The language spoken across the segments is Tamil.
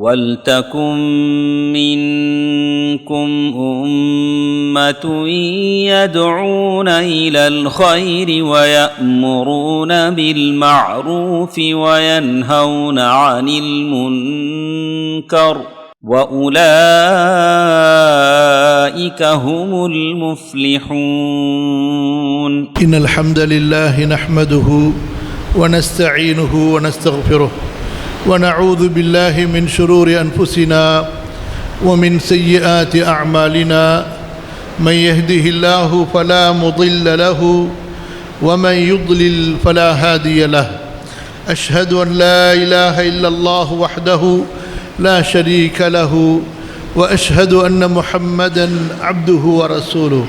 وَلْتَكُنْ مِنْكُمْ أُمَّةٌ يَدْعُونَ إِلَى الْخَيْرِ وَيَأْمُرُونَ بِالْمَعْرُوفِ وَيَنْهَوْنَ عَنِ الْمُنْكَرِ وَأُولَئِكَ هُمُ الْمُفْلِحُونَ. إن الحمد لله نحمده ونستعينه ونستغفره ونعوذ بالله من شرور أنفسنا ومن سيئات أعمالنا من يهده الله فلا مضل له ومن يضلل فلا هادي له أشهد أن لا إله إلا الله وحده لا شريك له وأشهد أن محمدا عبده ورسوله.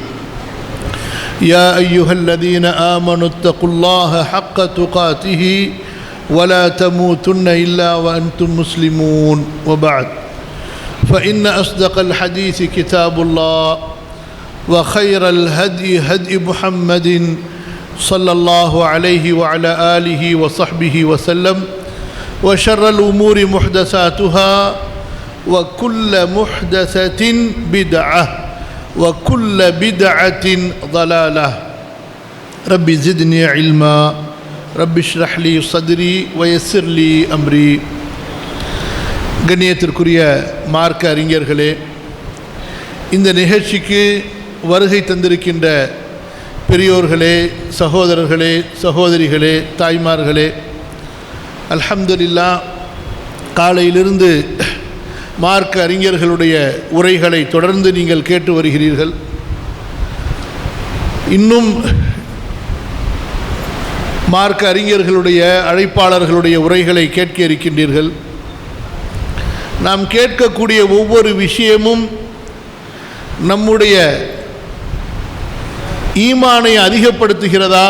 يا أيها الذين آمنوا اتقوا الله حق تقاته ولا تموتن إلا وأنتم مسلمون. وبعد، فإن أصدق الحديث كتاب الله وخير الهدي هدي محمد صلى الله عليه وعلى آله وصحبه وسلم وشر الأمور محدثاتها وكل محدثة بدعة وكل بدعة ضلالة. ربي زدني علما ربي اشرح لي صدري ويسر لي أمري. கண்ணியத்திற்குரிய மார்க்க அறிஞர்களே, இந்த நிகழ்ச்சிக்கு வருகை தந்திருக்கின்ற பெரியோர்களே, சகோதரர்களே, சகோதரிகளே, தாய்மார்களே, அல்ஹம்துலில்லாஹ், காலையிலிருந்து மார்க்க அறிஞர்களுடைய உரைகளை தொடர்ந்து நீங்கள் கேட்டு வருகிறீர்கள். இன்னும் மார்க்க அறிஞர்களுடைய அழைப்பாளர்களுடைய உரைகளை கேட்க இருக்கின்றீர்கள். நாம் கேட்கக்கூடிய ஒவ்வொரு விஷயமும் நம்முடைய ஈமானை அதிகப்படுத்துகிறதா,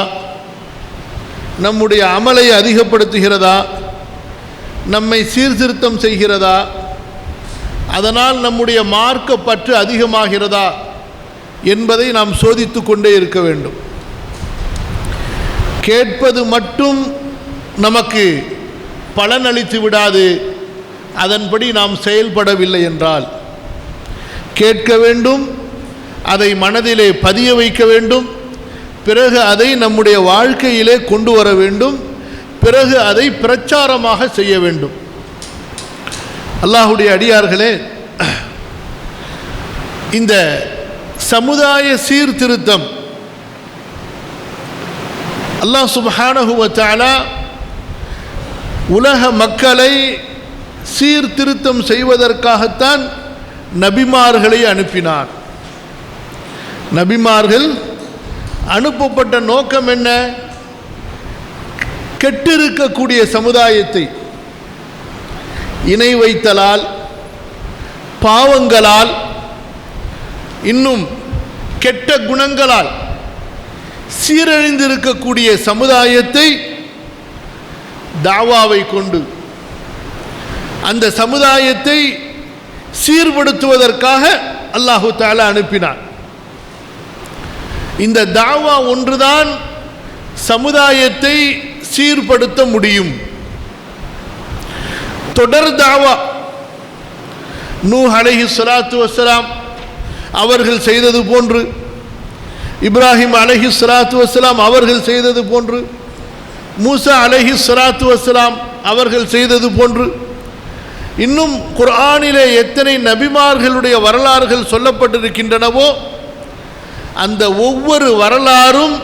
நம்முடைய அமலை அதிகப்படுத்துகிறதா, நம்மை சீர்திருத்தம் செய்கிறதா, அதனால் நம்முடைய மார்க்க பற்று அதிகமாகிறதா என்பதை நாம் சோதித்து கொண்டே இருக்க வேண்டும். கேட்பது மட்டும் நமக்கு பலனளித்து விடாது. அதன்படி நாம் செயல்படவில்லை என்றால், கேட்க வேண்டும், அதை மனதிலே பதிய வைக்க வேண்டும், பிறகு அதை நம்முடைய வாழ்க்கையிலே கொண்டு வர வேண்டும், பிறகு அதை பிரச்சாரமாக செய்ய வேண்டும். அல்லாஹுடைய அடியார்களே, இந்த சமுதாய சீர்திருத்தம் அல்லாஹ் சுப்ஹானஹு வ தஆலா உலக மக்களை சீர்திருத்தம் செய்வதற்காகத்தான் நபிமார்களை அனுப்பினார். நபிமார்கள் அனுப்பப்பட்ட நோக்கம் என்ன? கெட்டிருக்கக்கூடிய சமுதாயத்தை இணை வைத்தலால், பாவங்களால், இன்னும் கெட்ட குணங்களால் சீரழிந்திருக்கக்கூடிய சமுதாயத்தை தாவாவை கொண்டு அந்த சமுதாயத்தை சீர்படுத்துவதற்காக அல்லாஹு தஆலா அனுப்பினார். இந்த தாவா ஒன்றுதான் சமுதாயத்தை சீர்படுத்த முடியும். தொடர் தாவா நூஹ் அலைஹிஸ்ஸலாத்து வஸ்ஸலாம் அவர்கள் செய்தது போன்று, இப்ராஹிம் அலைஹிஸ்ஸலாத்து வஸ்ஸலாம் அவர்கள் செய்தது போன்று, மூசா அலைஹிஸ்ஸலாத்து வஸ்ஸலாம் அவர்கள் செய்தது போன்று, இன்னும் குர்ஆனிலே எத்தனை நபிமார்களுடைய வரலாறுகள் சொல்லப்பட்டிருக்கின்றனவோ அந்த ஒவ்வொரு வரலாறும்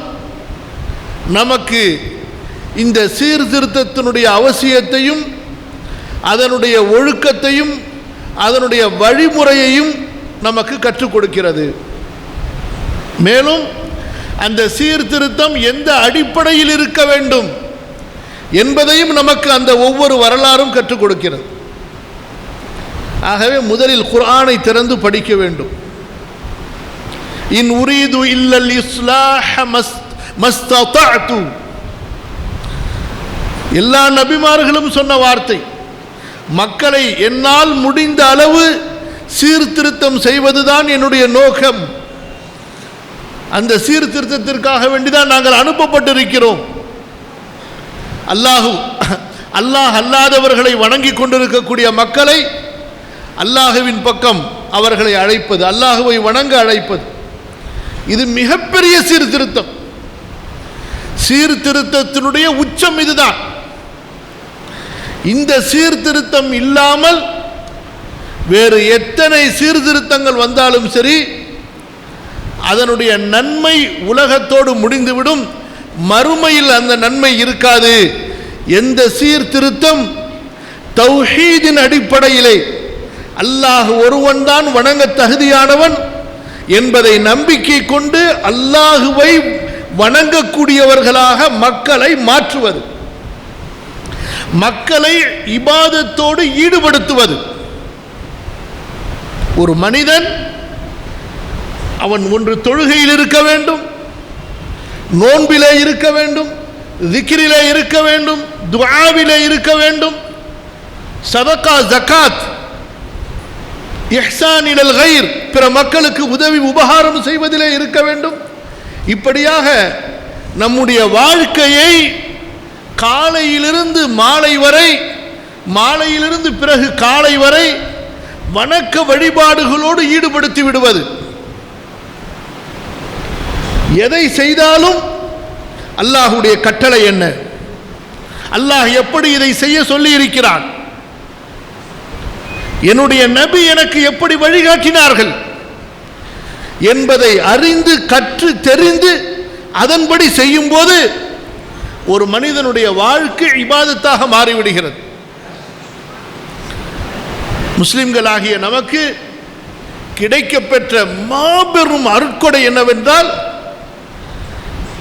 நமக்கு இந்த சீர்திருத்தத்தினுடைய அவசியத்தையும், அதனுடைய ஒழுக்கத்தையும், அதனுடைய வழிமுறையையும் நமக்கு கற்றுக் கொடுக்கிறது. மேலும் அந்த சீர்திருத்தம் எந்த அடிப்படையில் இருக்க வேண்டும் என்பதையும் நமக்கு அந்த ஒவ்வொரு வரலாறும் கற்றுக் கொடுக்கிறது. ஆகவே முதலில் குர்ஆனை திறந்து படிக்க வேண்டும். இன் உரீது இல்லல் இஸ்லாஹ மஸ்ததஅது, எல்லா நபிமார்களும் சொன்ன வார்த்தை, மக்களை என்னால் முடிந்த அளவு சீர்திருத்தம் செய்வதுதான் என்னுடைய நோக்கம். அந்த சீர்திருத்தத்திற்காக வேண்டிதான் நாங்கள் அனுப்பப்பட்டிருக்கிறோம். அல்லாஹ் அல்லாதவர்களை வணங்கி கொண்டிருக்கக்கூடிய மக்களை அல்லாஹுவின் பக்கம் அவர்களை அழைப்பது, அல்லாஹுவை வணங்க அழைப்பது, இது மிகப்பெரிய சீர்திருத்தம். சீர்திருத்தத்தினுடைய உச்சம் இதுதான். இந்த சீர்திருத்தம் இல்லாமல் வேறு எத்தனை சீர்திருத்தங்கள் வந்தாலும் சரி, அதனுடைய நன்மை உலகத்தோடு முடிந்துவிடும், மறுமையில் அந்த நன்மை இருக்காது. எந்த சீர்திருத்தம் தௌஹீதின் அடிப்படையிலே அல்லாஹ் ஒருவன் தான் வணங்க தகுதியானவன் என்பதை நம்பிக்கை கொண்டு அல்லாஹுவை வணங்கக்கூடியவர்களாக மக்களை மாற்றுவது, மக்களை இபாதத்தோடு ஈடுபடுத்துவது. ஒரு மனிதன் அவன் ஒன்று தொழுகையில் இருக்க வேண்டும், நோன்பிலே இருக்க வேண்டும், திக்ரிலே இருக்க வேண்டும், துஆவிலே இருக்க வேண்டும், சதகா ஜகாத் இஹ்சான் இலல் கைர் பிற மக்களுக்கு உதவி உபகாரம் செய்வதிலே இருக்க வேண்டும். இப்படியாக நம்முடைய வாழ்க்கையை காலையிலிருந்து மாலை வரை, மாலையிலிருந்து பிறகு காலை வரை வணக்க வழிபாடுகளோடு ஈடுபடுத்தி விடுவது. எதை செய்தாலும் அல்லாஹுடைய கட்டளை என்ன, அல்லாஹ் எப்படி இதை செய்ய சொல்லி இருக்கிறான், என்னுடைய நபி எனக்கு எப்படி வழிகாட்டினார்கள் என்பதை அறிந்து கற்று தெரிந்து அதன்படி செய்யும் போது ஒரு மனிதனுடைய வாழ்க்கை இபாதத்தாக மாறிவிடுகிறது. முஸ்லிம்களாகிய நமக்கு கிடைக்கப்பெற்ற மாபெரும் அருட்கொடை என்னவென்றால்,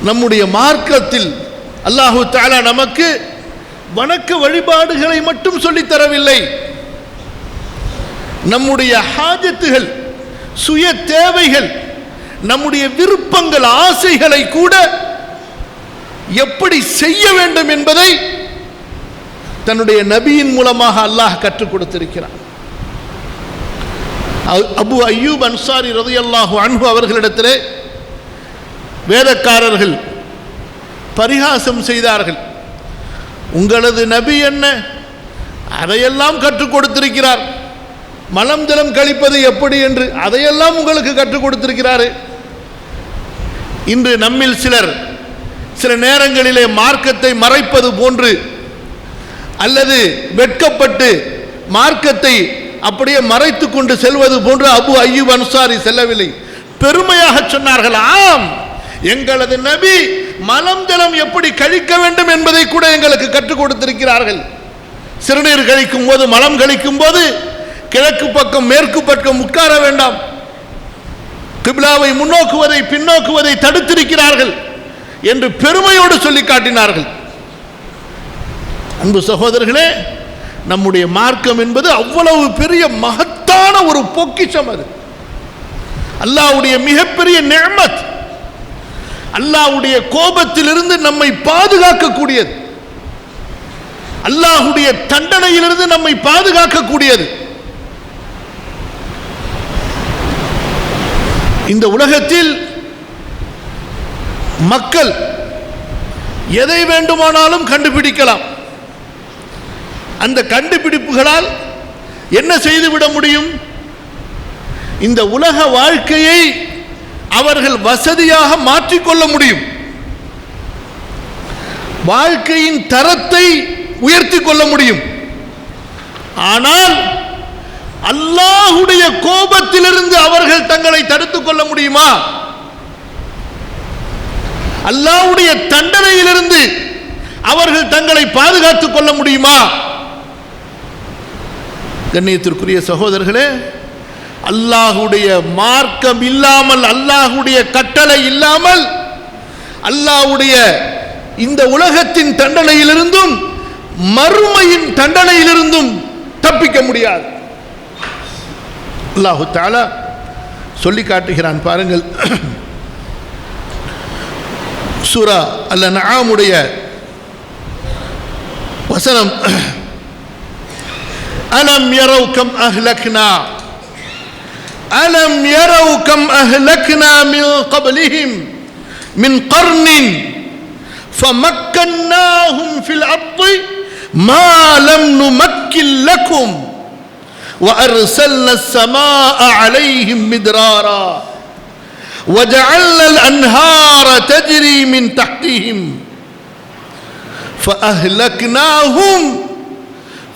நம்முடைய மார்க்கத்தில் அல்லாஹு தஆலா நமக்கு வணக்க வழிபாடுகளை மட்டும் சொல்லித்தரவில்லை, நம்முடைய ஹாஜத்துகள், சுய தேவைகள், நம்முடைய விருப்பங்கள், ஆசைகளை கூட எப்படி செய்ய வேண்டும் என்பதை தன்னுடைய நபியின் மூலமாக அல்லாஹ் கற்றுக் கொடுத்திருக்கிறார். அபு அய்யூப் அன்சாரி ரலியல்லாஹு அன்ஹு அவர்களிடத்திலே வேதக்காரர்கள் பரிகாசம் செய்தார்கள். உங்களது நபி என்ன, அதையெல்லாம் கற்றுக் கொடுத்திருக்கிறார், மலம் ஜலம் கழிப்பது எப்படி என்று அதையெல்லாம் உங்களுக்கு கற்றுக் கொடுத்திருக்கிறாரு. இன்று நம்மில் சிலர் சில நேரங்களிலே மார்க்கத்தை மறைப்பது போன்று அல்லது வெட்கப்பட்டு மார்க்கத்தை அப்படியே மறைத்து கொண்டு செல்வது போன்று அபு அய்யூப் அன்சாரி செல்லவில்லை. பெருமையாக சொன்னார்கள், ஆம், எங்களது நபி மலம் ஜலம் எப்படி கழிக்க வேண்டும் என்பதை கூட எங்களுக்கு கற்றுக் கொடுத்திருக்கிறார்கள். சிறுநீர் கழிக்கும் போது, மலம் கழிக்கும் போது கிழக்கு பக்கம் மேற்கு பக்கம் உட்கார வேண்டாம், கிப்லாவை முன்னோக்குவதை பின்னோக்குவதை தடுத்திருக்கிறார்கள் என்று பெருமையோடு சொல்லி காட்டினார்கள். அன்பு சகோதரர்களே, நம்முடைய மார்க்கம் என்பது அவ்வளவு பெரிய மகத்தான ஒரு பொக்கிஷம். அது அல்லாஹ்வுடைய மிகப்பெரிய நிஅமத், அல்லாஹ்வுடைய கோபத்திலிருந்து நம்மை பாதுகாக்கக்கூடியது, அல்லாஹ்வுடைய தண்டனையிலிருந்து நம்மை பாதுகாக்கக்கூடியது. இந்த உலகத்தில் மக்கள் எதை வேண்டுமானாலும் கண்டுபிடிக்கலாம். அந்த கண்டுபிடிப்புகளால் என்ன செய்துவிட முடியும்? இந்த உலக வாழ்க்கையை அவர்கள் வசதியாக மாற்றிக்கொள்ள முடியும், வாழ்க்கையின் தரத்தை உயர்த்தி கொள்ள முடியும். ஆனால் அல்லாஹ்வுடைய கோபத்திலிருந்து அவர்கள் தங்களை தடுத்துக் கொள்ள முடியுமா? அல்லாஹ்வுடைய தண்டனையிலிருந்து அவர்கள் தங்களை பாதுகாத்துக் கொள்ள முடியுமா? கண்ணியத்திற்குரிய சகோதரர்களே, அல்லாஹ்வுடைய மார்க்கம் இல்லாமல், அல்லாஹ்வுடைய கட்டளை இல்லாமல், அல்லாஹ்வுடைய இந்த உலகத்தின் தண்டனையிலிருந்தும் மறுமையின் தண்டனையிலிருந்தும் தப்பிக்க முடியாது. அல்லாஹு தஆலா சொல்லி காட்டுகிறான், பாருங்கள். சூரா அல்-அன்ஆமுடைய வசனம், அலம் யரவ் கம் அஹ்லக்னா, அலம் யரவ் கம் அஹ்லக்னா மின் கப்லிஹிம் மின் கர்னின் ஃபமக்கன்னாஹும் ஃபில் அர்தி மா லம் நுமக்கின் லக்கும் وأرسلنا السماء عليهم مدرارا وجعلنا الأنهار تجري من تحتهم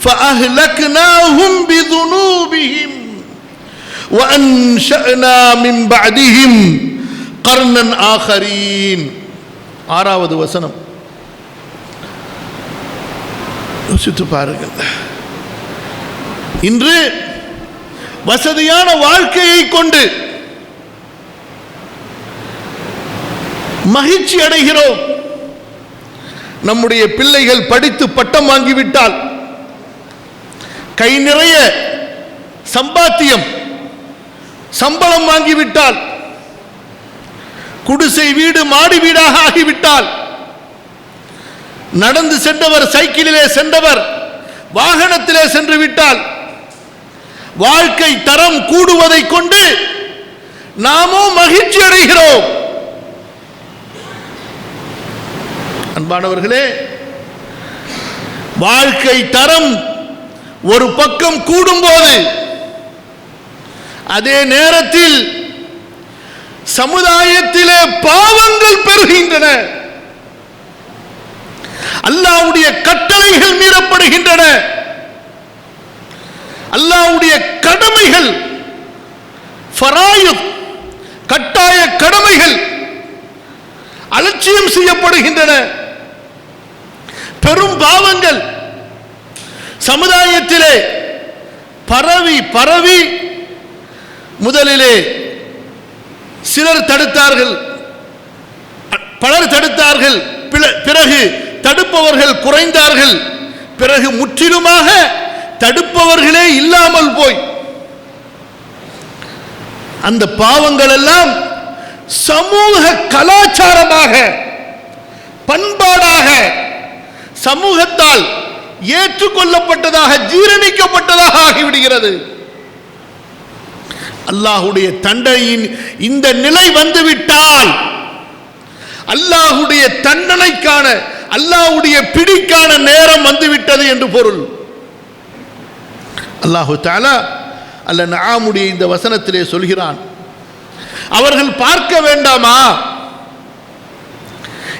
فأهلكناهم بذنوبهم وأنشأنا من بعدهم قرنا آخرين. ஆறாவது வசனம் யோசித்து பாருங்கள். இன்று வசதியான வாழ்க்கையை கொண்டு மகிழ்ச்சி அடைகிறோம். நம்முடைய பிள்ளைகள் படித்து பட்டம் வாங்கிவிட்டால், கை நிறைய சம்பாத்தியம் சம்பளம் வாங்கிவிட்டால், குடிசை வீடு மாடி வீடாக ஆகிவிட்டால், நடந்து சென்றவர் சைக்கிளிலே சென்றவர் வாகனத்திலே சென்று விட்டால், வாழ்க்கை தரம் கூடுவதை கொண்டு நாமோ மகிழ்ச்சி அடைகிறோம். அன்பானவர்களே, வாழ்க்கை தரம் ஒரு பக்கம் கூடும்போது அதே நேரத்தில் சமுதாயத்திலே பாவங்கள் பெருகின்றன, அல்லாஹ்வுடைய கட்டளைகள் மீறப்படுகின்றன, அல்லாஹ்வுடைய கடமைகள் ஃபராயித் கட்டாய கடமைகள் அலட்சியம் செய்யப்படுகின்றன. பெரும் பாவங்கள் சமுதாயத்திலே பரவி பரவி முதலிலே சிலர் தடுத்தார்கள், பலர் தடுத்தார்கள், பிறகு தடுப்பவர்கள் குறைந்தார்கள், பிறகு முற்றிலுமாக தடுப்பவர்களே இல்லாமல் போய் அந்த பாவங்கள் எல்லாம் சமூக கலாச்சாரமாக பண்பாடாக சமூகத்தால் ஏற்றுக்கொள்ளப்பட்டதாக ஜீரணிக்கப்பட்டதாக ஆகிவிடுகிறது. அல்லாஹ்வுடைய தண்டனையின் இந்த நிலை வந்துவிட்டால் அல்லாஹ்வுடைய தண்டனைக்கான அல்லாஹ்வுடைய பிடிக்கான நேரம் வந்துவிட்டது என்று பொருள். அல்லாஹு தஆலா அல்-அன்ஆமுடைய இந்த வசனத்திலே சொல்கிறான், அவர்கள் பார்க்க வேண்டாமா?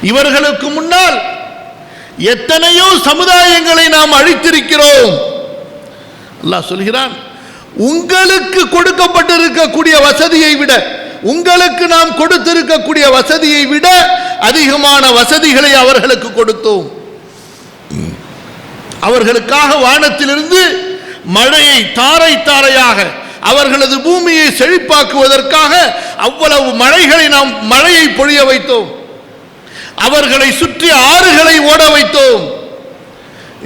இவர்களுக்கு முன்னால் எத்தனையோ சமுதாயங்களை நாம் அழித்திருக்கிறோம். அல்லாஹ் சொல்கிறான், உங்களுக்கு கொடுக்கப்பட்டிருக்கக்கூடிய வசதியை விட, உங்களுக்கு நாம் கொடுத்திருக்கக்கூடிய வசதியை விட அதிகமான வசதிகளை அவர்களுக்கு கொடுத்தோம். அவர்களுக்காக வானத்திலிருந்து மழையை தாரை தாரையாக, அவர்களது பூமியை செழிப்பாக்குவதற்காக அவ்வளவு மழையை பொழிய வைத்தோம். அவர்களை சுற்றி ஆறுகளை ஓட வைத்தோம்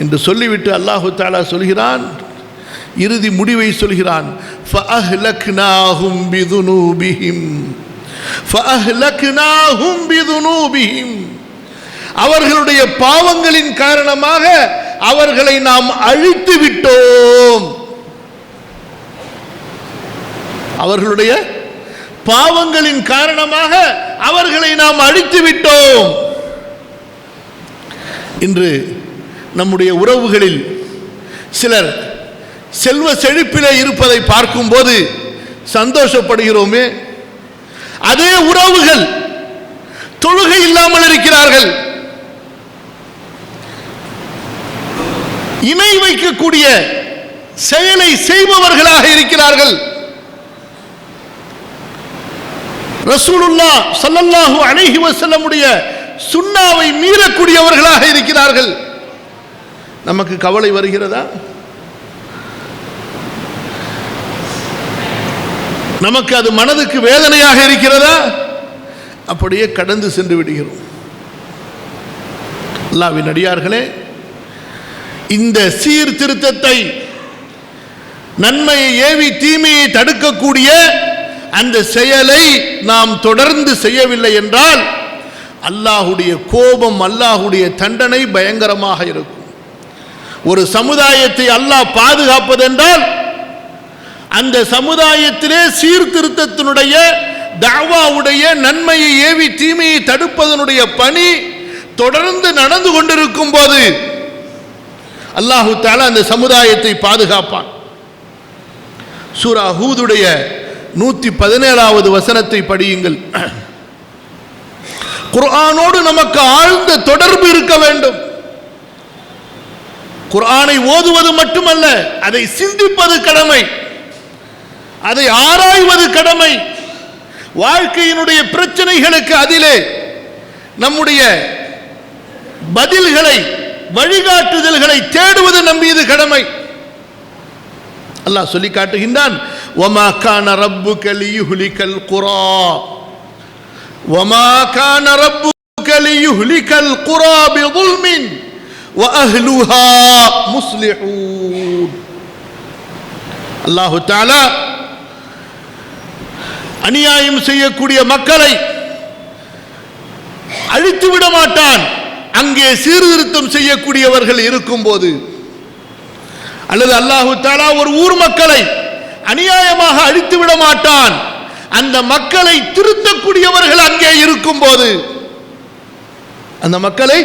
என்று சொல்லிவிட்டு அல்லாஹு தஆலா சொல்கிறான், இறுதி முடிவை சொல்கிறான், فَأَهْلَكْنَاهُمْ بِذُنُوبِهِمْ அவர்களுடைய பாவங்களின் காரணமாக அவர்களை நாம் அழித்து விட்டோம். அவர்களுடைய பாவங்களின் காரணமாக அவர்களை நாம் அழித்து விட்டோம். இன்று நம்முடைய உறவுகளில் சிலர் செல்வ செழிப்பிலே இருப்பதை பார்க்கும்போது சந்தோஷப்படுகிறோமே, அதே உறவுகள் தொழுகை இல்லாமல் இருக்கிறார்கள், இணை வைக்கக்கூடிய செயலை செய்பவர்களாக இருக்கிறார்கள். ரசூலுல்லாஹ் ஸல்லல்லாஹு அலைஹி வஸல்லமுடைய சுன்னாவை மீறக்கூடியவர்களாக இருக்கிறார்கள். நமக்கு கவலை வருகிறதா? நமக்கு அது மனதுக்கு வேதனையாக இருக்கிறதா? அப்படியே கடந்து சென்று விடுகிறோம். அல்லாஹ்வின் அடியார்களே, இந்த சீர்திருத்தத்தை, நன்மையை ஏவி தீமையை தடுக்கக்கூடிய அந்த செயலை நாம் தொடர்ந்து செய்யவில்லை என்றால் அல்லாஹ்வுடைய கோபம், அல்லாஹ்வுடைய தண்டனை பயங்கரமாக இருக்கும். ஒரு சமுதாயத்தை அல்லாஹ் பாதுகாப்பதென்றால் அந்த சமுதாயத்திலே சீர்திருத்தத்தினுடைய, தஅவாவுடைய, நன்மையை ஏவி தீமையை தடுப்பதனுடைய பணி தொடர்ந்து நடந்து கொண்டிருக்கும் போது அல்லாஹு தஆலா அந்த சமுதாயத்தை பாதுகாப்பான். சூரா ஹூதுடைய 117வது வசனத்தை படியுங்கள். குர்ஆனோடு நமக்கு ஆழ்ந்த தொடர்பு இருக்க வேண்டும். குர்ஆனை ஓதுவது மட்டுமல்ல, அதை சிந்திப்பது கடமை, அதை ஆராய்வது கடமை. வாழ்க்கையினுடைய பிரச்சனைகளுக்கு அதிலே நம்முடைய பதில்களை, வழிகாட்டுதல்களை தேடுவது நம் மீது கடமை. அல்லாஹ் சொல்லி காட்டுகின்றான், வமா கான ரப்புக லியுஹ்லிகல் குரா வமா கான ரப்புக லியுஹ்லிகல் குரா பிظுல்மின் வஅஹ்லுஹா முஸ்லிஹூன். அல்லாஹ் தஆலா அநியாயம் செய்யக்கூடிய மக்களை அழித்து விட மாட்டான் அங்கே சீர்திருத்தம் செய்யக்கூடியவர்கள் இருக்கும்போது. அல்லது அல்லாஹு தஆலா ஒரு ஊர் மக்களை அநியாயமாக அழித்து விட மாட்டான் அந்த மக்களை திருத்தக்கூடியவர்கள் அங்கே இருக்கும்போது. அந்த மக்களை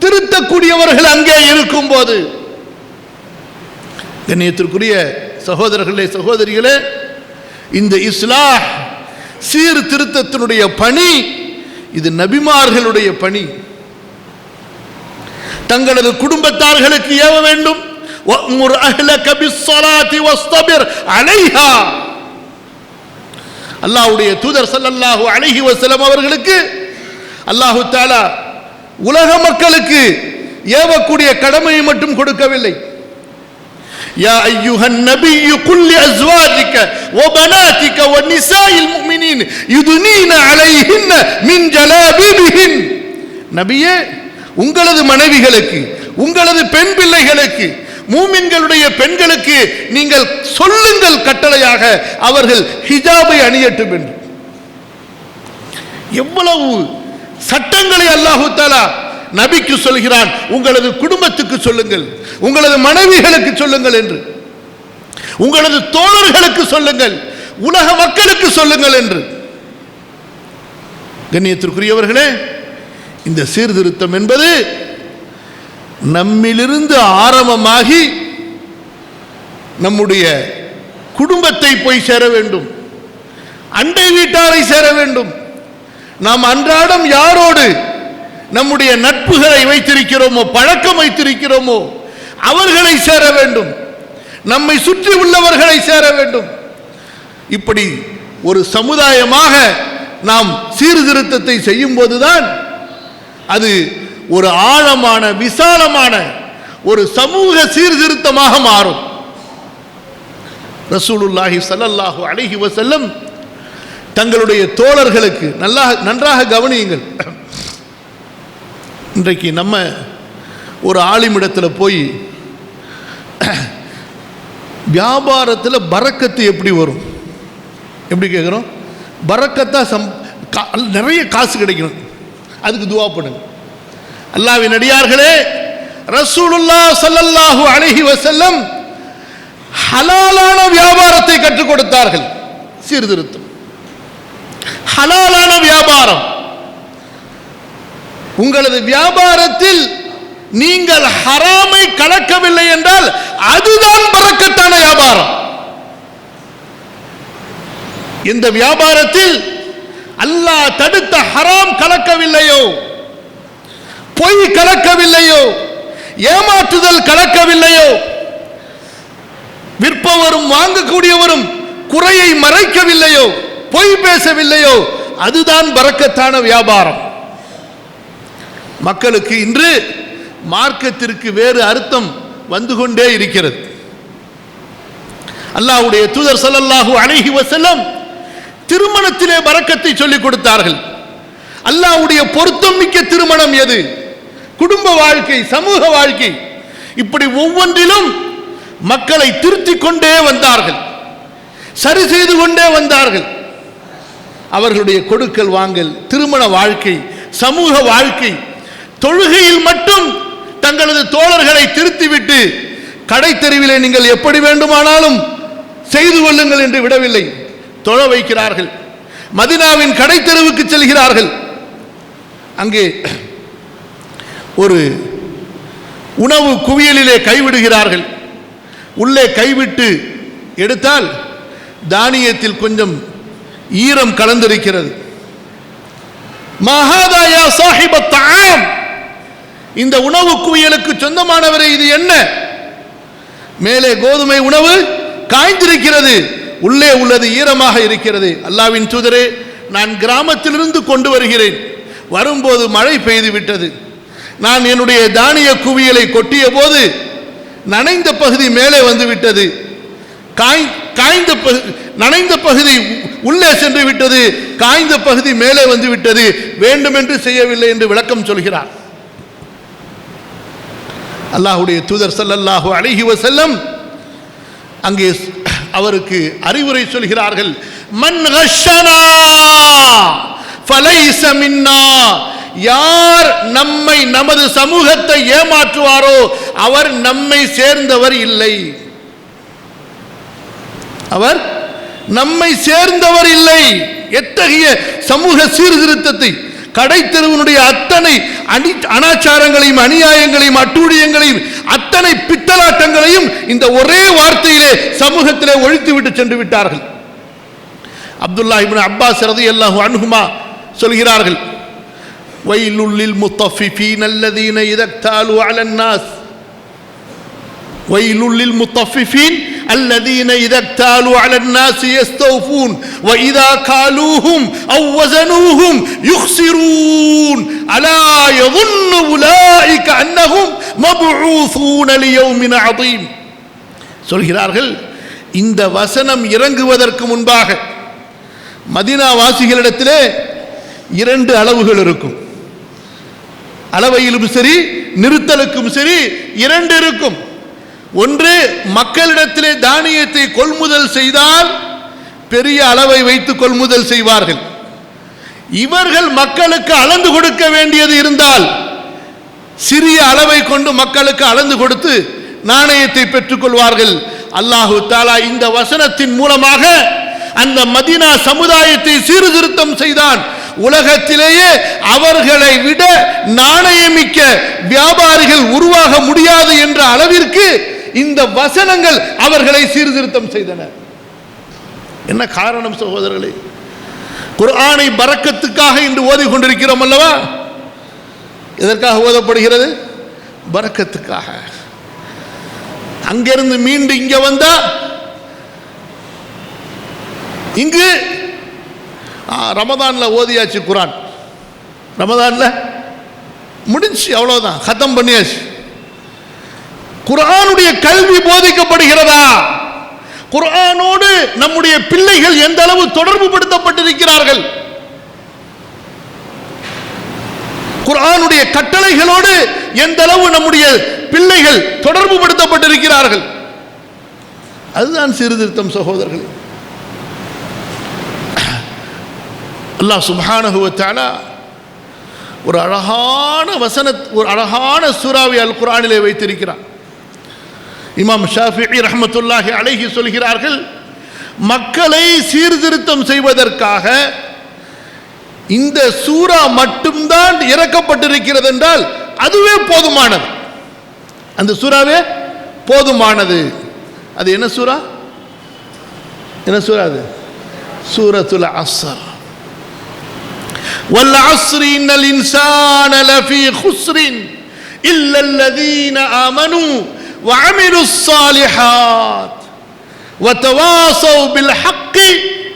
திருத்தக்கூடியவர்கள் அங்கே இருக்கும்போது. கண்ணியத்திற்குரிய சகோதரர்களே, சகோதரிகளே, இந்த இஸ்லாஹ் சீர்திருத்தத்தினுடைய பணி இது நபிமார்களுடைய பணி. தங்களது குடும்பத்தார்களுக்கு ஏவ வேண்டும். வஅ்முர் அஹ்லக பிஸ்ஸலாத்தி வஸ்தபிர் அலைஹா. அல்லாஹ்வுடைய தூதர் ஸல்லல்லாஹு அலைஹி வஸல்லம் அவர்களுக்கு அல்லாஹ் தஆலா உலக மக்களுக்கு ஏவக்கூடிய கடமையை மட்டும் கொடுக்கவில்லை. யா அய்யுஹன் நபிய்யு குல் லிஅஸ்வாஜிக வபனாதிக வநிசாஇல் முஃமினீன் யுதுனீன அலைஹின்ன மின் ஜலாபிபிஹின். நபியே, உங்களது மனைவிகளுக்கு, உங்களது பெண் பிள்ளைகளுக்கு, மூமின்களுடைய பெண்களுக்கு நீங்கள் சொல்லுங்கள் கட்டளையாக அவர்கள் ஹிஜாபை அணியட்டும் என்று. எவ்வளவு சட்டங்களை அல்லாஹு தஆலா நபிக்கு சொல்கிறான். உங்களது குடும்பத்துக்கு சொல்லுங்கள், உங்களது மனைவிகளுக்கு சொல்லுங்கள் என்று, உங்களது தோழர்களுக்கு சொல்லுங்கள், உலக மக்களுக்கு சொல்லுங்கள் என்று. கண்ணியத்திற்குரியவர்களே, இந்த சீர்திருத்தம் என்பது நம்மிலிருந்து ஆரம்பமாகி நம்முடைய குடும்பத்தை போய் சேர வேண்டும், அண்டை வீட்டாரை சேர வேண்டும். நாம் அன்றாடம் யாரோடு நம்முடைய நட்புகளை வைத்திருக்கிறோமோ, பழக்கம் வைத்திருக்கிறோமோ, அவர்களை சேர வேண்டும், நம்மை சுற்றி உள்ளவர்களை சேர வேண்டும். இப்படி ஒரு சமுதாயமாக நாம் சீர்திருத்தத்தை செய்யும் போதுதான் அது ஒரு ஆழமான, விசாலமான ஒரு சமூக சீர்திருத்தமாக மாறும். ரசூலுல்லாஹி ஸல்லல்லாஹு அலைஹி வஸல்லம் தங்களுடைய தோழர்களுக்கு நன்றாக கவனியுங்கள். இன்றைக்கு நம்ம ஒரு ஆலிமிடத்தில் போய் வியாபாரத்தில் பரக்கத்து எப்படி வரும், எப்படி கேட்குறோம்? பரக்கத்தா நிறைய காசு கிடைக்கணும், அதுக்கு துஆ பண்ணுங்க. அல்லாஹ்வின் அடியார்களே, ரசூலுல்லாஹ் ஸல்லல்லாஹு அலைஹி வஸல்லம் ஹலாலான வியாபாரத்தை கற்றுக் கொடுத்தார்கள். சீர்திருத்தம், ஹலாலான வியாபாரம். உங்களது வியாபாரத்தில் நீங்கள் ஹராமை கலக்கவில்லை என்றால் அதுதான் பரக்கத்தான வியாபாரம். இந்த வியாபாரத்தில் அல்லாஹ் தடுத்த ஹராம் கலக்கவில்லையோ, பொய் கலக்கவில்லையோ, ஏமாற்றுதல் கலக்கவில்லையோ, விற்பவரும் வாங்கக்கூடியவரும் குறையை மறைக்கவில்லையோ, பொய் பேசவில்லையோ, அதுதான் பரக்கத்தான வியாபாரம். மக்களுக்கு இன்று மார்க்கத்திற்கு வேறு அர்த்தம் வந்து கொண்டே இருக்கிறது. அல்லாஹ்வுடைய தூதர் ஸல்லல்லாஹு அலைஹி வஸல்லம் திருமணத்திலே பரக்கத்தை சொல்லிக் கொடுத்தார்கள். அல்லாஹ்வுடைய பொருத்தம் மிக்க திருமணம் எது? குடும்ப வாழ்க்கை, சமூக வாழ்க்கை. இப்படி ஒவ்வொன்றிலும் மக்களை திருத்திக் கொண்டே வந்தார்கள், சரி செய்து கொண்டே வந்தார்கள். அவர்களுடைய கொடுக்கல் வாங்கல், திருமண வாழ்க்கை, சமூக வாழ்க்கை, தொழுகையில் மட்டும் தங்களது தோழர்களை திருத்திவிட்டு கடை தெருவிலே நீங்கள் எப்படி வேண்டுமானாலும் செய்து கொள்ளுங்கள் என்று விடவில்லை, தொழ வைக்கிறார்கள். மதீனாவின் கடை தெருவுக்கு செல்கிறார்கள். அங்கே ஒரு உணவு குவியலிலே கைவிடுகிறார்கள். உள்ளே கைவிட்டு எடுத்தால் தானியத்தில் கொஞ்சம் ஈரம் கலந்திருக்கிறது. மஹாதா யா சாஹிபத் தஆம், இந்த உணவு குவியலுக்கு சொந்தமானவரே இது என்ன? மேலே கோதுமை உணவு காய்ந்திருக்கிறது, உள்ளே உள்ளது ஈரமாக இருக்கிறது. அல்லாஹ்வின் தூதரே, நான் கிராமத்திலிருந்து கொண்டு வருகிறேன், வரும்போது மழை பெய்து விட்டது. நான் என்னுடைய தானிய குவியலை கொட்டிய போது நனைந்த பகுதி மேலே வந்து விட்டது, நனைந்த பகுதி உள்ளே சென்று விட்டது, காய்ந்த பகுதி மேலே வந்து விட்டது, வேண்டுமென்று செய்யவில்லை என்று விளக்கம் சொல்கிறார். அல்லாஹ்வுடைய தூதர் ஸல்லல்லாஹு அலைஹி வஸல்லம் அங்கே அவருக்கு அறிவுரை சொல்கிறார்கள். மன் கஷனா ஃபலைஸ மின்னா, யார் நம்மை நமது சமூகத்தை ஏமாற்றுவாரோ அவர் நம்மை சேர்ந்தவர் இல்லை, அவர் நம்மை சேர்ந்தவர் இல்லை. எத்தகைய சமூக சீர்திருத்தத்தை, கடை தெருவனுடைய அத்தனை அனாச்சாரங்களையும் அநியாயங்களையும் அட்டூழியங்களையும் அத்தனை பித்தலாட்டங்களையும் இந்த ஒரே வார்த்தையிலே சமூகத்திலே ஒழித்துவிட்டு சென்று விட்டார்கள். அப்துல்லா இப்னு அப்பாஸ் ரலியல்லாஹு அன்ஹுமா சொல்கிறார்கள், வைலுல் லில் முத்தஃபிஃபீன அல்லதீன இதக்தாலு அலன் நாஸ், வைலுல் லில் முத்தஃபிஃபீன் الذين إذا اكتالوا على الناس يستوفون وإذا كالوهم أو وزنوهم يخسرون ألا يظن أولئك أنهم مبعوثون ليوم عظيم. சொல்கிறார்கள், இந்த வசனம் இறங்குவதற்கு முன்பாக மதீனா வாசிகளிடத்திலே 2 அளவுகள் இருக்கும். அளவையிலும் சரி நிறுத்தலுக்கும் சரி 2 இருக்கும். ஒன்று, மக்களிடத்திலே தானியத்தை கொள்முதல் செய்தால் பெரிய அளவை வைத்து கொள்முதல் செய்வார்கள். இவர்கள் மக்களுக்கு அளந்து கொடுக்க வேண்டியது இருந்தால் சிறிய அளவை கொண்டு மக்களுக்கு அளந்து கொடுத்து நாணயத்தை பெற்றுக்கொள்வார்கள். அல்லாஹு தஆலா இந்த வசனத்தின் மூலமாக அந்த மதீனா சமுதாயத்தை சீர்திருத்தம் செய்தான். உலகத்திலேயே அவர்களை விட நாணயமிக்க வியாபாரிகள் உருவாக முடியாது என்ற அளவிற்கு இந்த வசனங்கள் அவர்களை சீர்திருத்தம் செய்தன. என்ன காரணம் சகோதரர்களே? குர்ஆனை பரக்கத்துக்காக இன்று ஓதி கொண்டிருக்கிறோம் அல்லவா? எதற்காக ஓதப்படுகிறது? பரக்கத்துக்காக. அங்கிருந்து மீண்டு இங்க வந்தா இங்கு ரமதான்ல ஓதியாச்சு குர்ஆன், ரமதான்ல முடிஞ்சு, அவ்வளவுதான், கத்தம் பண்ணியாச்சு. குர்ஆனுடைய கல்வி போதிக்கப்படுகிறதா? குர்ஆனோடு நம்முடைய பிள்ளைகள் எந்த அளவு தொடர்பு படுத்தப்பட்டிருக்கிறார்கள்? குர்ஆனுடைய கட்டளைகளோடு எந்த அளவு நம்முடைய பிள்ளைகள் தொடர்பு படுத்தப்பட்டிருக்கிறார்கள்? அதுதான் சீர்திருத்தம் சகோதரர்களே. அல்லாஹ் சுப்ஹானஹு வ தஆலா ஒரு அழகான ஒரு அழகான சூறாவை அல் குர்ஆனிலே வைத்திருக்கிறார். இமாம் ஷாஃபிஈ ரஹ்மத்துல்லாஹி அலைஹி சொல்கிறார்கள், மக்களை சீர்திருத்தம் செய்வதற்காக இந்த சூரா மட்டும்தான் இறக்கப்பட்டிருக்கிறது என்றால் அதுவே போதுமானது. அந்த சூறாவே போதுமானது. அது என்ன சூரா? என்ன சூரா அது? சூரத்துல் அஸ்ர். வல் அஸ்ரி இன்னல் இன்சான லஃபீ குஸ்ரின் இல்லல்லதீன ஆமனூ وعملوا الصالحات وتواصوا بالحق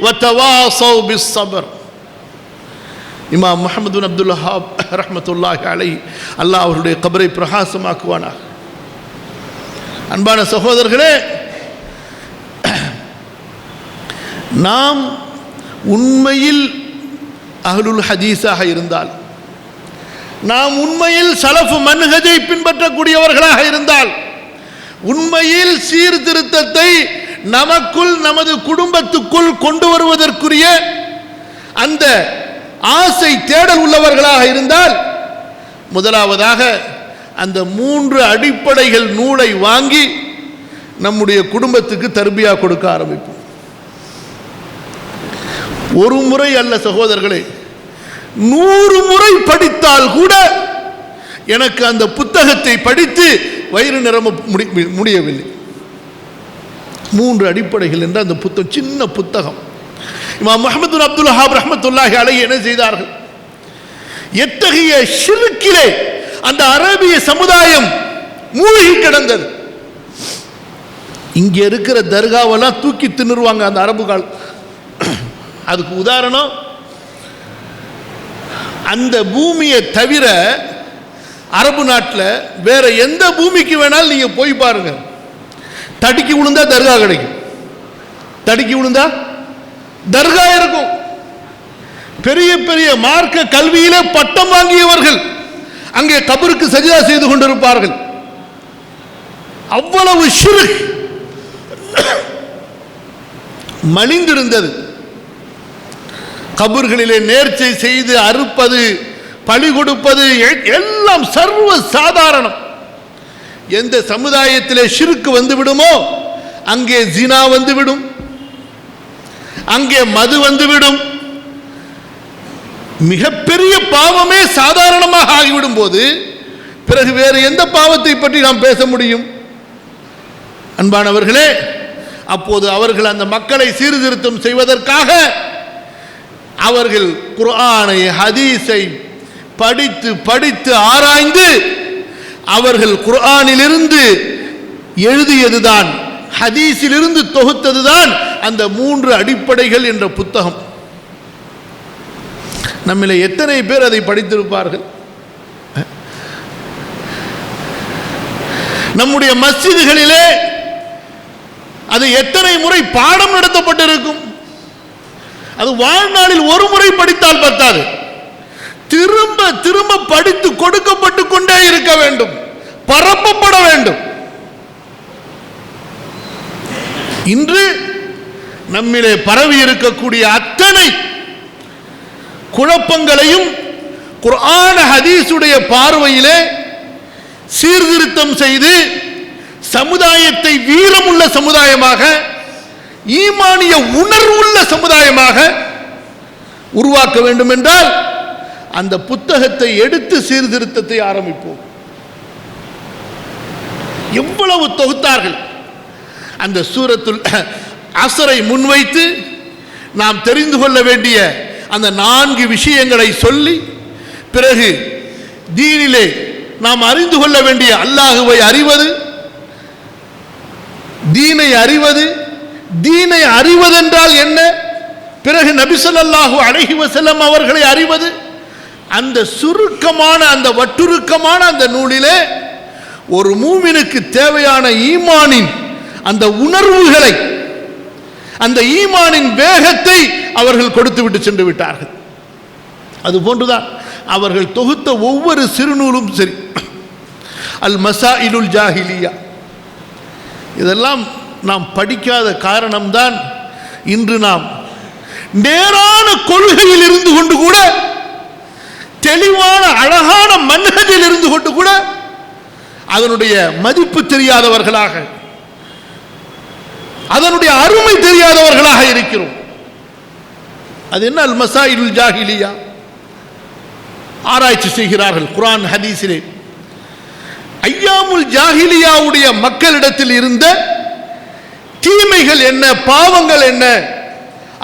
وتواصوا بالصبر. இமாம் முஹம்மது பின் அப்துல் வஹாப் ரஹ்மத்துல்லாஹி அலைஹி, அல்லாஹ் அவருடைய கபரை பிரகாசமாக்குவானாக. அன்பான சகோதரர்களே, நாம் உண்மையில் அஹ்லுல் ஹதீஸாக இருந்தால், நாம் உண்மையில் சலஃப் மன்ஹஜை பின்பற்றக்கூடியவர்களாக இருந்தால், உண்மையில் சீர்திருத்தத்தை நமக்குள் நமது குடும்பத்துக்குள் கொண்டு வருவதற்குரிய அந்த ஆசை தேடல் உள்ளவர்களாக இருந்தால், முதலாவதாக அந்த 3 அடிப்படைகள் நூலை வாங்கி நம்முடைய குடும்பத்துக்கு தர்பியா கொடுக்க ஆரம்பிப்போம். ஒரு முறை அல்ல சகோதரர்களே, 100 முறை படித்தால் கூட எனக்கு அந்த புத்தகத்தை படித்து வயிறு நிரம்ப முடியவில்லை. மூன்று அடிப்படைகள் என்ற அந்த புத்தகம், சின்ன புத்தகம். இமாம் முஹம்மது பின் அப்துல் வஹாப் ரஹ்மத்துல்லாஹி அலைஹி என்ன செய்தார்கள்? எத்தகைய ஷிர்கிலே அந்த அரபிய சமுதாயம் மூழ்கி கிடந்தது. இங்கே இருக்கிற தர்காவெல்லாம் தூக்கி தின்னுருவாங்க அந்த அரபுகள். அதுக்கு உதாரணம், அந்த பூமியை தவிர அரபு நாட்டில் வேற எந்த பூமிக்கு வேணாலும் நீங்க போய் பாருங்க, தடுக்கி விழுந்தா தர்கா கிடைக்கும், தடுக்கி விழுந்தா தர்கா இருக்கும். பெரிய பெரிய மார்க்க கல்வியிலே பட்டம் வாங்கியவர்கள் அங்கே கபருக்கு சஜிதா செய்து கொண்டிருப்பார்கள். அவ்வளவு ஷிர்க் மலிந்திருந்தது. கபர்களிலே நேர்ச்சை செய்து அறுப்பது, பலி கொடுப்பது எல்லாம் சர்வ சாதாரணம். எந்த சமுதாயத்திலே ஷிர்க் வந்துவிடுமோ அங்கே ஜினா வந்துவிடும், அங்கே மது வந்துவிடும். மிகப்பெரிய பாவமே சாதாரணமாக ஆகிவிடும் போது பிறகு வேறு எந்த பாவத்தை பற்றி நாம் பேச முடியும்? அன்பானவர்களே, அப்போது அவர்கள் அந்த மக்களை சீர்திருத்தம் செய்வதற்காக அவர்கள் குர்ஆனை ஹதீஸை படித்து படித்து ஆராய்ந்து அவர்கள் குர்ஆனிலிருந்து எழுதியதுதான், ஹதீஸிலிருந்து தொகுத்ததுதான் அந்த மூன்று அடிப்படைகள் என்ற புத்தகம். நம்மிலே எத்தனை பேர் அதை படித்திருப்பார்கள்? நம்முடைய மஸ்ஜிதுகளிலே அது எத்தனை முறை பாடம் நடத்தப்பட்டிருக்கும்? அது வாழ்நாளில் ஒரு முறை படித்தால் பத்தாது, திரும்ப திரும்ப படித்து கொடுக்கப்பட்டு கொண்டே இருக்க வேண்டும், பரப்பப்பட வேண்டும். இன்று நம்மிலே பரவி இருக்கக்கூடிய அத்தனை குழப்பங்களையும் குர்ஆன் ஹதீஸுடைய பார்வையிலே சீர்திருத்தம் செய்து சமுதாயத்தை வீரமுள்ள சமுதாயமாக, ஈமானிய உணர்வுள்ள சமுதாயமாக உருவாக்க வேண்டும் என்றால் அந்த புத்தகத்தை எடுத்து சீர்திருத்தத்தை ஆரம்பிப்போம். எவ்வளவு தொகுத்தார்கள்! அந்த சூரத்துல் அஸ்ரை முன்வைத்து நாம் தெரிந்து கொள்ள வேண்டிய அந்த 4 விஷயங்களை சொல்லி, பிறகு தீனிலே நாம் அறிந்து கொள்ள வேண்டிய அல்லாஹுவை அறிவது, தீனை அறிவது, தீனை அறிவதென்றால் என்ன, பிறகு நபி ஸல்லல்லாஹு அலைஹி வஸல்லம் அவர்களை அறிவது, அந்த சுருக்கமான அந்த வட்டுருக்கமான அந்த நூலிலே ஒரு மூமினுக்கு தேவையான ஈமானின் அந்த உணர்வுகளை, அந்த ஈமானின் வேகத்தை அவர்கள் கொடுத்து விட்டு சென்று விட்டார்கள். அது போன்றுதான் அவர்கள் தொகுத்த ஒவ்வொரு சிறுநூலும் சரி. அல் மசாயிலுல் ஜாஹிலியா, இதெல்லாம் நாம் படிக்காத காரணம்தான் இன்று நாம் நேரான கொள்கையில் இருந்து கொண்டு கூட, தெளிவான அழகான மன்ஹஜில் இருந்து கொண்டு கூட அதனுடைய மதிப்பு தெரியாதவர்களாக, அதனுடைய அருமை தெரியாதவர்களாக இருக்கிறோம். அது என்ன? அல் மசாயிலுல் ஜாஹிலியா. ஆராய்ச்சி செய்கிறார்கள் குர்ஆன் ஹதீஸிலே. ஐயாமுல் ஜாஹிலியாவுடைய மக்களிடத்தில் இருந்த தீமைகள் என்ன, பாவங்கள் என்ன,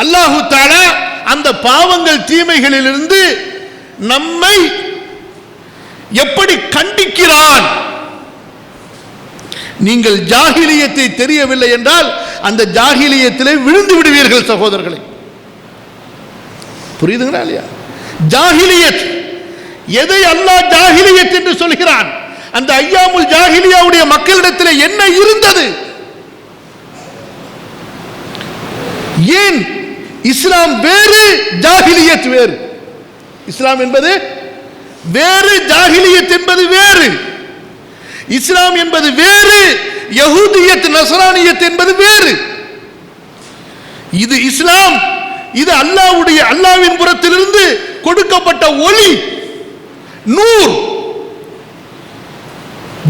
அல்லாஹு தஆலா அந்த பாவங்கள் தீமைகளிலிருந்து நம்மை எப்படி கண்டிக்கிறான். நீங்கள் ஜாஹிலியத்தை தெரியவில்லை என்றால் அந்த ஜாஹிலியத்திலே விழுந்து விடுவீர்கள் சகோதரர்களை. புரியுதுங்களா இல்லையா? ஜாஹிலியத், எதை அல்லாஹ் ஜாஹிலியத் என்று சொல்கிறான்? அந்த ஐயாமுல் ஜாஹிலியாவுடைய மக்களிடத்தில் என்ன இருந்தது? ஏன் இஸ்லாம் வேறு, ஜாஹிலியத் வேறு? இஸ்லாம் என்பது வேறு, ஜாஹிலியத் என்பது வேறு. இஸ்லாம் என்பது வேறு, யஹூதியத் நஸ்ரானியத் என்பது வேறு. இது இஸ்லாம், இது அல்லாஹ்வின் புறத்திலிருந்து கொடுக்கப்பட்ட ஒளி, நூர்.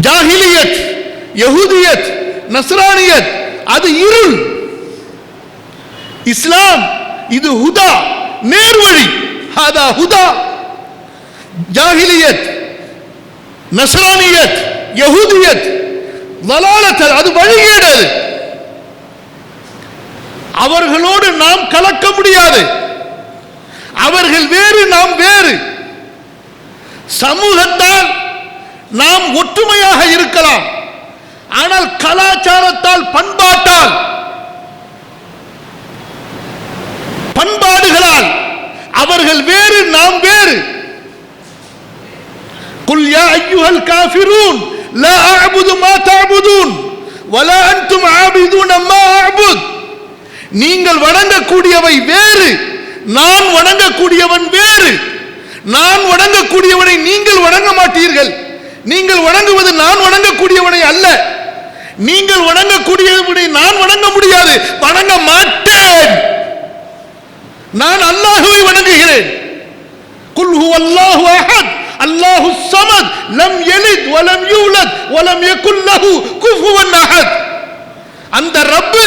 ஜாஹிலியத், யஹூதியத், நஸ்ரானியத் அது இருள். இஸ்லாம் இது ஹுதா, நேர்வழி. ஹதா ஹுதா. ஜாஹிலியத், நஸ்ரானியத், யஹூதியத், வலாலத் அது வழிகேடு. அவர்களோடு நாம் கலக்க முடியாது. அவர்கள் வேறு, நாம் வேறு. சமூகத்தால் நாம் ஒற்றுமையாக இருக்கலாம், ஆனால் கலாச்சாரத்தால், பண்பாடுகளால் அவர்கள் வேறு, நாம் வேறு. குல் யா அய்யுஹல் காஃபிரூன் லா அஅபுது மா தஅபுதூன் வலா அன்தும் ஆபிதூன மா அஅபுத். நீங்கள் வணங்கக்கூடியவை வேறு, நான் வணங்கக்கூடியவன் வேறு. நான் வணங்கக்கூடியவனை நீங்கள் வணங்க மாட்டீர்கள். நீங்கள் வணங்குவது நான் வணங்கக்கூடியவனை அல்ல. நீங்கள் வணங்கக்கூடியவனை நான் வணங்க முடியாது, வணங்க மாட்டேன். நான் அல்லாஹ்வை வணங்குகிறேன். குல் ஹுவல்லாஹு அஹத் அல்லாஹு ஸமத் லம் யலித் வலம் யூலத் வலம் யகுல் லஹு குஃபுவன் அஹத். அந்த ரப்பு,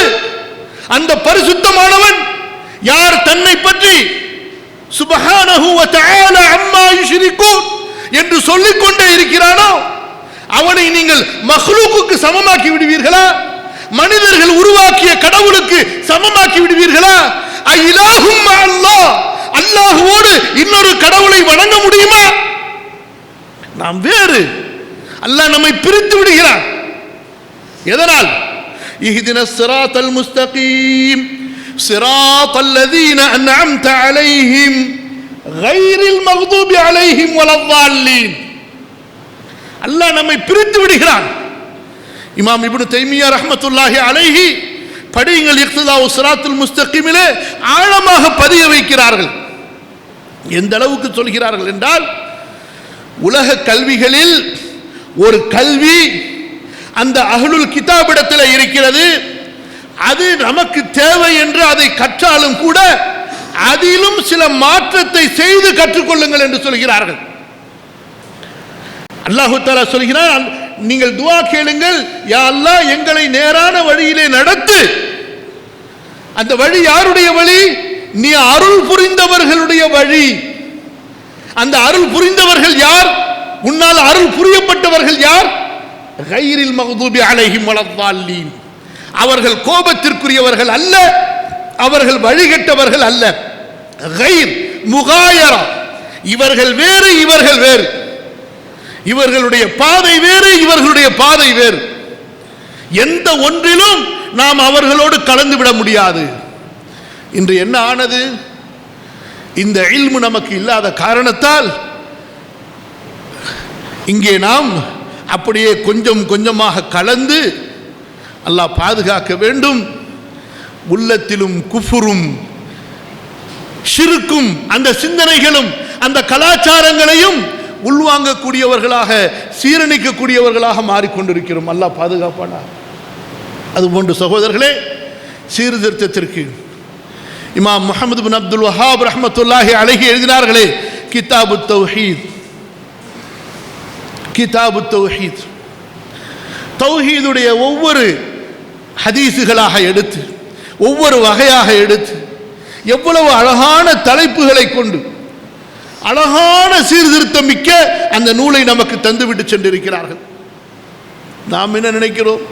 அந்த பரிசுத்தமானவன், யார் தன்னை பற்றி சுப்ஹானஹு வ தஆலா அம்மா யுஷ்ரிகூன் என்று சொல்லிக் கொண்டே இருக்கிறானோ அவனை நீங்கள் மக்லூக்குக்கு சமமாக்கி விடுவீர்களா? மனிதர்கள் உருவாக்கிய கடவுளுக்கு சமமாக்கி விடுவீர்களா? அஇலாஹும் அல்லாஹ், அல்லாஹ்வோடு இன்னொரு கடவுளை வணங்க முடியுமா? நாம் வேறு. அல்லாஹ் நம்மை பிரித்து விடுகிறான். எதனால்? இஹ்தினஸ் ஸிராத்தல் முஸ்தகீம் ஸிராத்தல் லதீன அன்அம்த அலைஹிம் கைரில் மக்தூபி அலைஹிம் வலல்லாலீன். அல்லாஹ் நம்மை பிரித்து விடுகிறான். இமாம் இப்னு தைமியா ரஹ்மத்துல்லாஹி அலைஹி படியுங்கள், இக்திதாஉ ஸிராத்துல் முஸ்தகீமிலே ஆழமாக பதிய வைக்கிறார்கள். எந்த அளவுக்கு சொல்கிறார்கள் என்றால், உலக கல்விகளில் ஒரு கல்வி அந்த அஹ்லுல் கிதாபிடத்தில் இருக்கிறது. அது நமக்கு தேவை என்று அதை கற்றாலும் கூட அதிலும் சில மாற்றத்தை செய்து கற்றுக்கொள்ளுங்கள் என்று சொல்கிறார்கள். அல்லாஹ் தஆலா சொல்கிறான், நீங்கள் துஆ கேளுங்கள், யா அல்லாஹ் எங்களை நேரான வழியிலே நடத்து. அந்த வழி யாருடைய வழி? நீ அருள் புரிந்தவர்களுடைய வழி. அந்த அருள் புரிந்தவர்கள் யார்? உன்னால் அருள் புரியப்பட்டவர்கள் யார்? கைரில் மக்தூபி அலைஹிம் வலல்லாலீன். அவர்கள் கோபத்திற்குரியவர்கள் அல்ல, அவர்கள் வழிகட்டவர்கள் அல்ல. கைர் முகாயரா, இவர்கள் வேறு, இவர்கள் வேறு. இவர்களுடைய பாதை வேறு, இவர்களுடைய பாதை வேறு. எந்த ஒன்றிலும் நாம் அவர்களோடு கலந்து விட முடியாது. இன்று என்ன ஆனது? இந்த இல்மு நமக்கு இல்லாத காரணத்தால் இங்கே நாம் அப்படியே கொஞ்சம் கொஞ்சமாக கலந்து, அல்லாஹ் பாதுகாக்க வேண்டும், உள்ளத்திலும் குஃபுரும் ஷிர்க்கும் அந்த சிந்தனைகளும் அந்த கலாச்சாரங்களையும் உள்வாங்கக்கூடியவர்களாக, சீரணிக்கக்கூடியவர்களாக மாறிக்கொண்டிருக்கிறோம். அல்லாஹ் பாதுகாப்பானா. அதுபோன்று சகோதரர்களே, சீர்திருத்தத்திற்கு இமாம் முஹம்மது பின் அப்துல் வஹாப் ரஹ்மத்துல்லாஹி அலைஹி எழுதினார்களே கிதாபு தௌஹீத். கிதாபு தௌஹீத், தௌஹீதுடைய ஒவ்வொரு ஹதீஸுகளாக எடுத்து, ஒவ்வொரு வகையாக எடுத்து, எவ்வளவு அழகான தலைப்புகளை கொண்டு அழகான சீர்திருத்தம் மிக்க அந்த நூலை நமக்கு தந்துவிட்டு சென்றிருக்கிறார்கள். நாம் என்ன நினைக்கிறோம்?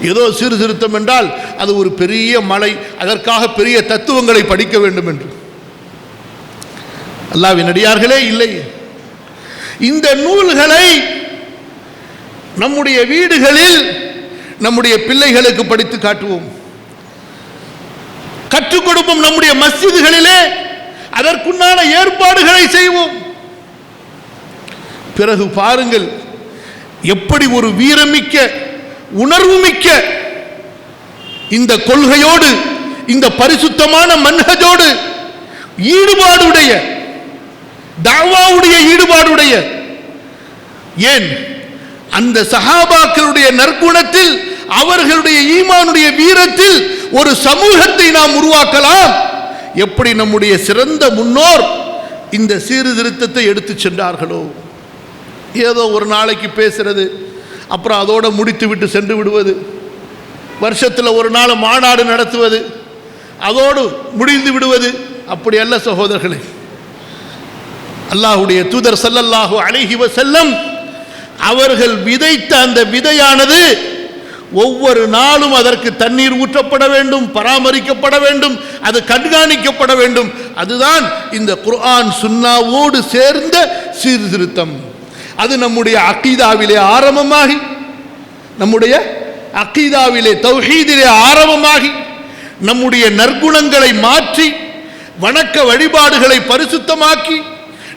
ஏதோ சீர்திருத்தம் என்றால் அது ஒரு பெரிய மலை, அதற்காக பெரிய தத்துவங்களை படிக்க வேண்டும் என்று. அல்லாஹ்வின் அடியார்களே, இல்லை. இந்த நூல்களை நம்முடைய வீடுகளில் நம்முடைய பிள்ளைகளுக்கு படித்து காட்டுவோம், கற்றுக் கொடுப்போம். நம்முடைய மஸ்ஜிதுகளிலே அதற்குண்டான ஏற்பாடுகளை செய்வோம். பிறகு பாருங்கள் எப்படி ஒரு வீரமிக்க, உணர்வுமிக்க இந்த கொள்கையோடு, இந்த பரிசுத்தமான மன்ஹஜோடு ஈடுபாடுடைய, தாவாவுடைய ஈடுபாடுடைய, ஏன் அந்த சஹாபாக்களுடைய நற்குணத்தில், அவர்களுடைய ஈமானுடைய வீரத்தில் ஒரு சமூகத்தை நாம் உருவாக்கலாம். எப்படி நம்முடைய சிறந்த முன்னோர் இந்த சீர்திருத்தத்தை எடுத்து சென்றார்களோ. ஏதோ ஒரு நாளைக்கு பேசுறது, அப்புறம் அதோடு முடித்து விட்டு சென்று விடுவது, வருஷத்தில் ஒரு நாள் மாநாடு நடத்துவது, அதோடு முடிந்து விடுவது, அப்படி அல்ல சகோதரர்களே. அல்லாஹ்வுடைய தூதர் ஸல்லல்லாஹு அலைஹி வஸல்லம் அவர்கள் விதைத்த அந்த விதையானது ஒவ்வொரு நாளும் அதற்கு தண்ணீர் ஊற்றப்பட வேண்டும், பராமரிக்கப்பட வேண்டும், அது கண்காணிக்கப்பட வேண்டும். அதுதான் இந்த குர்ஆன் சுன்னாவோடு சேர்ந்த சீர்திருத்தம். அது நம்முடைய அகீதாவிலே ஆரம்பமாகி, நம்முடைய அகீதாவிலே தௌஹீதிலே ஆரம்பமாகி, நம்முடைய நற்குணங்களை மாற்றி வணக்க வழிபாடுகளை பரிசுத்தமாக்கி,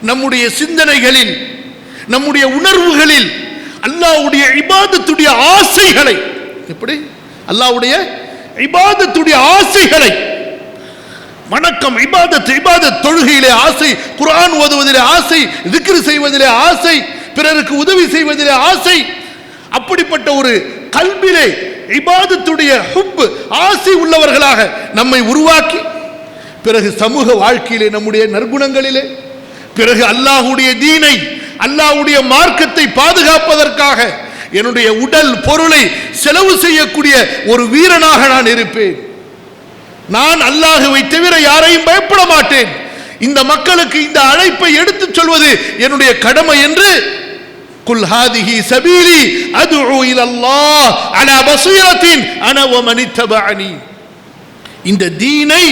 நம்முடைய சிந்தனைகளில் நம்முடைய உணர்வுகளில் அல்லாஹ்வுடைய இபாதத்துடைய ஆசைகளை, எப்படி அல்லாஹ்வுடைய இபாதத்துடைய ஆசைகளை, வணக்கம் இபாதத் தொழுகையிலே ஆசை, குர்ஆன் ஓதுவதிலே ஆசை, திக்ர் செய்வதிலே ஆசை, பிறருக்கு உதவி செய்வதிலே ஆசை, அப்படிப்பட்ட ஒரு கல்பிலே இபாதத்துடைய ஹுப் ஆசை உள்ளவர்களாக நம்மை உருவாக்கி, பிறகு சமூக வாழ்க்கையிலே நம்முடைய நற்குணங்களிலே, பிறகு அல்லாஹ்வுடைய தீனை, அல்லாஹ்வுடைய மார்க்கத்தை பாதுகாப்பதற்காக என்னுடைய உடல் பொருளை செலவு செய்யக்கூடிய ஒரு வீரனாக நான் இருப்பேன். நான் அல்லாஹ்வை தவிர யாரையும் பயப்பட மாட்டேன். இந்த மக்களுக்கு இந்த அழைப்பை எடுத்துச் சொல்வது என்னுடைய கடமை என்று குல் ஹாதிஹி சபீலி அத்உ இலல்லாஹ் அலா பஸீரத்தின் அன வ மன் இத்தபஅனி. இந்த தீனை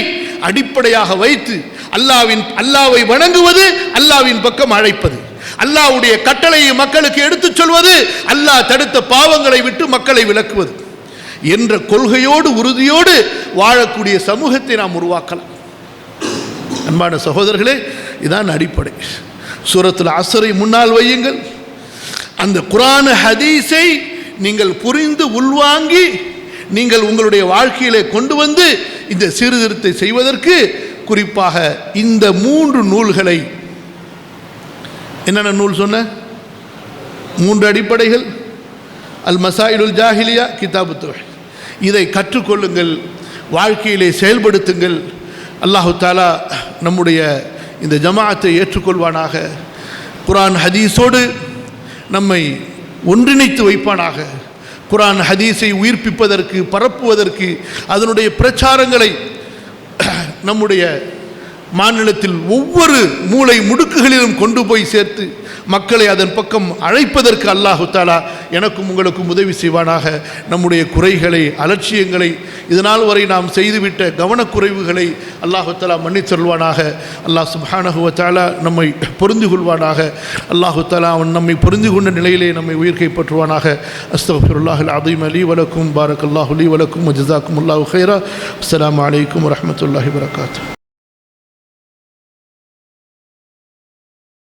அடிப்படையாக வைத்து அல்லாஹ்வை வணங்குவது, அல்லாஹ்வின் பக்கம் அழைப்பது, அல்லாஹ்வுடைய கட்டளையை மக்களுக்கு எடுத்துச் சொல்வது, அல்லாஹ் தடுத்த பாவங்களை விட்டு மக்களை விலக்குவது என்ற கொள்கையோடு உறுதியோடு வாழக்கூடிய சமூகத்தை நாம் உருவாக்கலாம். அன்பான சகோதரர்களே, இதான் அடிப்படை. சூரத்துல் அஸ்ரை முன்னால் வையுங்கள். அந்த குர்ஆன் ஹதீஸை நீங்கள் புரிந்து உள்வாங்கி நீங்கள் உங்களுடைய வாழ்க்கையிலே கொண்டு வந்து இந்த சீர்திருத்தத்தை செய்வதற்கு குறிப்பாக இந்த 3 நூல்களை, என்னென்ன நூல் சொன்ன 3 அடிப்படைகள், அல் மசாயிலுல் ஜாஹிலியா, கிதாபு தௌஹீத், இதை கற்றுக்கொள்ளுங்கள், வாழ்க்கையிலே செயல்படுத்துங்கள். அல்லாஹு தாலா நம்முடைய இந்த ஜமாஅத்தை ஏற்றுக்கொள்வானாக. குர்ஆன் ஹதீஸோடு நம்மை ஒன்றிணைத்து வைப்பானாக. குர்ஆன் ஹதீஸை உயிர்ப்பிப்பதற்கு, பரப்புவதற்கு, அதனுடைய பிரச்சாரங்களை நம்முடைய மாநிலத்தில் ஒவ்வொரு மூலை முடுக்குகளிலும் கொண்டு போய் சேர்த்து மக்களை அதன் பக்கம் அழைப்பதற்கு அல்லாஹு தாலா எனக்கும் உங்களுக்கும் உதவி செய்வானாக. நம்முடைய குறைகளை, அலட்சியங்களை, இதனால் வரை நாம் செய்துவிட்ட கவனக்குறைவுகளை அல்லாஹு தாலா மன்னித்தருள்வானாக. அல்லாஹ் சுப்ஹானஹு வ தஆலா நம்மை பொருந்தி கொள்வானாக. அல்லாஹு தாலா அவன் நம்மை பொருந்தி கொண்ட நிலையிலே நம்மை உயிர் கைப்பற்றுவானாக. அஸ்தக்ஃபிருல்லாஹில் அஸீம் லீ வ லக்கும், பாரக்கல்லாஹு லீ வ லக்கும் வ ஜஸாக்குமுல்லாஹு கைரா. அஸ்ஸலாமு அலைக்கும் வ ரஹ்மத்துல்லாஹி வ பரகாத்துஹு.